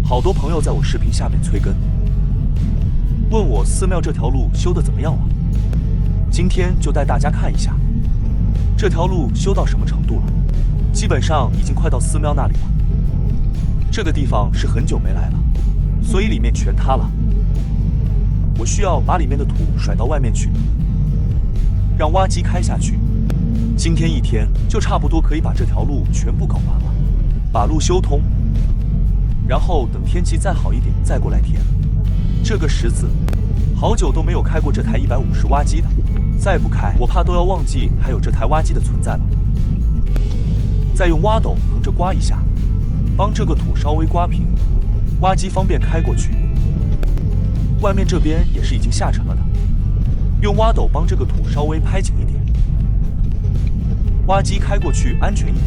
好多朋友在我视频下面催更，问我寺庙这条路修得怎么样了。今天就带大家看一下，这条路修到什么程度了。基本上已经快到寺庙那里了。这个地方是很久没来了，所以里面全塌了。我需要把里面的土甩到外面去，让挖机开下去。今天一天就差不多可以把这条路全部搞完了，把路修通，然后等天气再好一点再过来填。这个石子好久都没有开过这台150挖机的，再不开我怕都要忘记还有这台挖机的存在了。再用挖斗横着刮一下，帮这个土稍微刮平，挖机方便开过去。外面这边也是已经下沉了的，用挖斗帮这个土稍微拍紧一点，挖机开过去安全一点。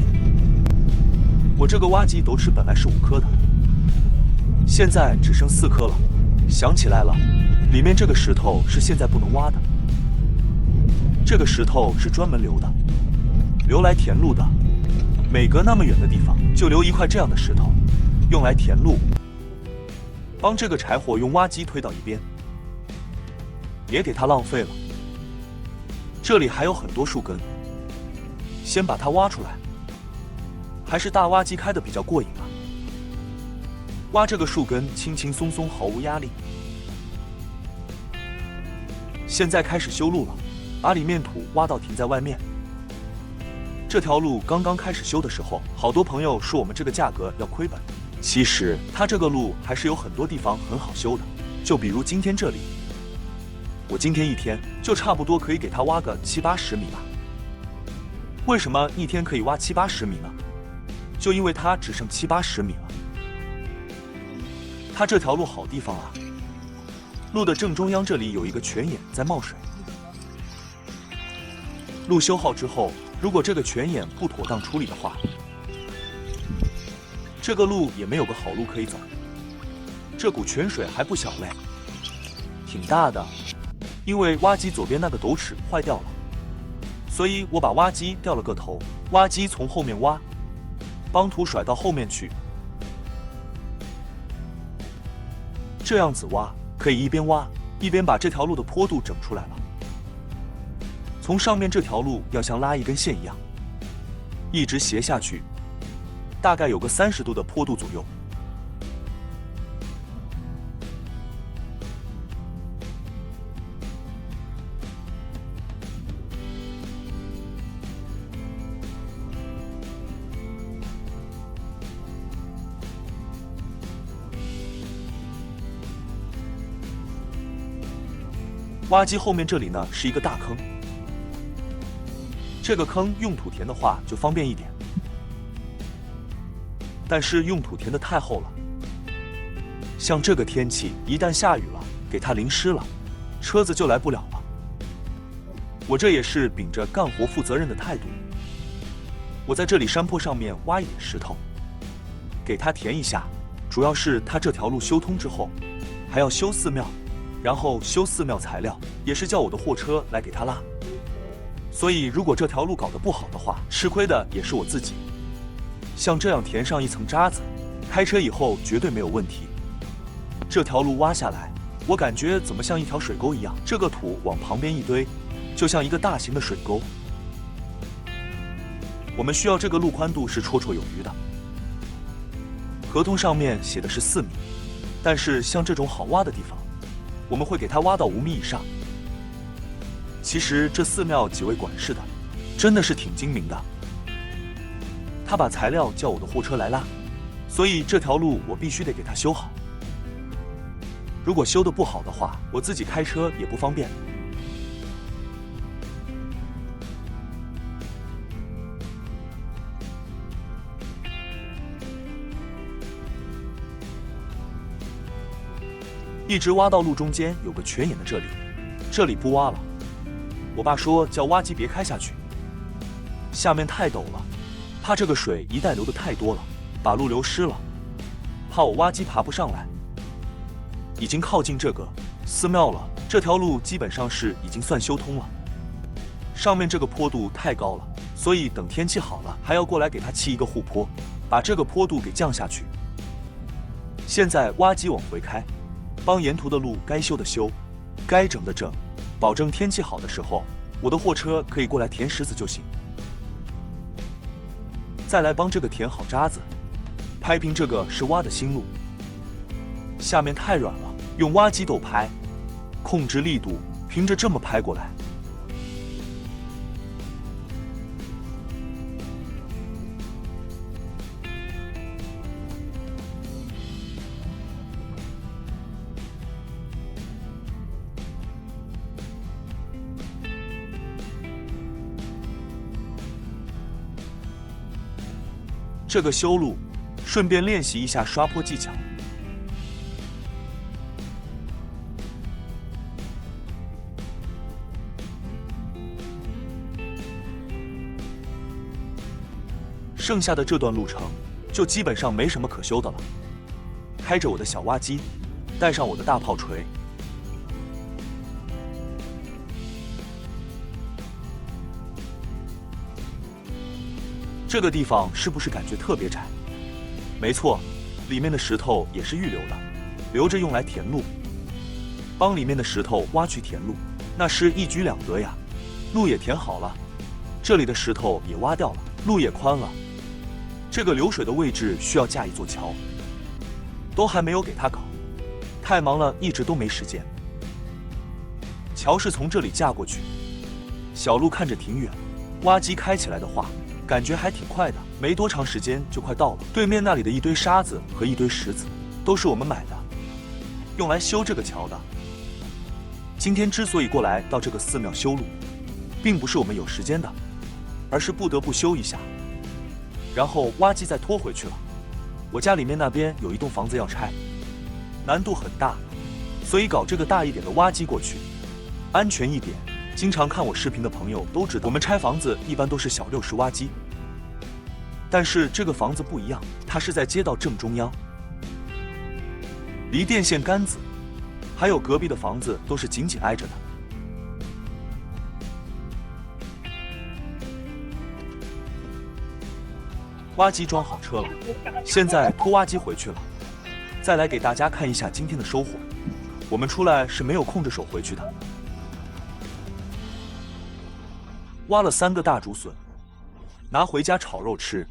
我这个挖机斗齿本来是5颗的，现在只剩4颗了。想起来了，里面这个石头是现在不能挖的，这个石头是专门留的，留来填路的。每隔那么远的地方就留一块这样的石头，用来填路。帮这个柴火用挖机推到一边，别给它浪费了。这里还有很多树根，先把它挖出来。还是大挖机开的比较过瘾啊！挖这个树根轻轻松松，毫无压力。现在开始修路了，把里面土挖到停在外面。这条路刚刚开始修的时候，好多朋友说我们这个价格要亏本。其实它这个路还是有很多地方很好修的，就比如今天这里，我今天一天就差不多可以给它挖个70-80米吧。为什么一天可以挖70-80米呢？就因为它只剩70-80米了。它这条路好地方啊，路的正中央这里有一个泉眼在冒水。路修好之后，如果这个泉眼不妥当处理的话，这个路也没有个好路可以走。这股泉水还不小嘞，挺大的。因为挖机左边那个斗齿坏掉了，所以我把挖机掉了个头，挖机从后面挖，帮土甩到后面去。这样子挖可以一边挖一边把这条路的坡度整出来了。从上面这条路要像拉一根线一样，一直斜下去，大概有个30度的坡度左右。挖机后面这里呢是一个大坑，这个坑用土填的话就方便一点，但是用土填的太厚了，像这个天气一旦下雨了，给它淋湿了，车子就来不了了。我这也是秉着干活负责任的态度，我在这里山坡上面挖一点石头，给它填一下。主要是它这条路修通之后，还要修寺庙，然后修寺庙材料也是叫我的货车来给它拉，所以如果这条路搞得不好的话，吃亏的也是我自己。像这样填上一层渣子，开车以后绝对没有问题。这条路挖下来，我感觉怎么像一条水沟一样，这个土往旁边一堆，就像一个大型的水沟。我们需要这个路宽度是绰绰有余的，合同上面写的是4米，但是像这种好挖的地方，我们会给它挖到5米以上。其实这寺庙几位管事的真的是挺精明的，他把材料叫我的货车来拉，所以这条路我必须得给它修好。如果修得不好的话，我自己开车也不方便。一直挖到路中间有个泉眼的这里，这里不挖了。我爸说叫挖机别开下去，下面太陡了，怕这个水一旦流得太多了，把路流湿了，怕我挖机爬不上来。已经靠近这个寺庙了，这条路基本上是已经算修通了。上面这个坡度太高了，所以等天气好了，还要过来给它砌一个护坡，把这个坡度给降下去。现在挖机往回开，帮沿途的路该修的修，该整的整，保证天气好的时候，我的货车可以过来填石子就行。再来帮这个填好渣子，拍平这个是挖的新路，下面太软了，用挖机斗拍，控制力度，凭着这么拍过来。这个修路，顺便练习一下刷坡技巧。剩下的这段路程，就基本上没什么可修的了。开着我的小挖机，带上我的大炮锤。这个地方是不是感觉特别窄？没错，里面的石头也是预留的，留着用来填路。帮里面的石头挖去填路，那是一举两得呀。路也填好了，这里的石头也挖掉了，路也宽了。这个流水的位置需要架一座桥，都还没有给他搞，太忙了，一直都没时间。桥是从这里架过去，小路看着挺远，挖机开起来的话，感觉还挺快的，没多长时间就快到了。对面那里的一堆沙子和一堆石子，都是我们买的，用来修这个桥的。今天之所以过来到这个寺庙修路，并不是我们有时间的，而是不得不修一下，然后挖机再拖回去了。我家里面那边有一栋房子要拆，难度很大，所以搞这个大一点的挖机过去，安全一点。经常看我视频的朋友都知道，我们拆房子一般都是小60挖机，但是这个房子不一样，它是在街道正中央，离电线杆子还有隔壁的房子都是紧紧挨着的。挖机装好车了，现在拖挖机回去了。再来给大家看一下今天的收获，我们出来是没有空着手回去的。挖了3个大竹笋，拿回家炒肉吃。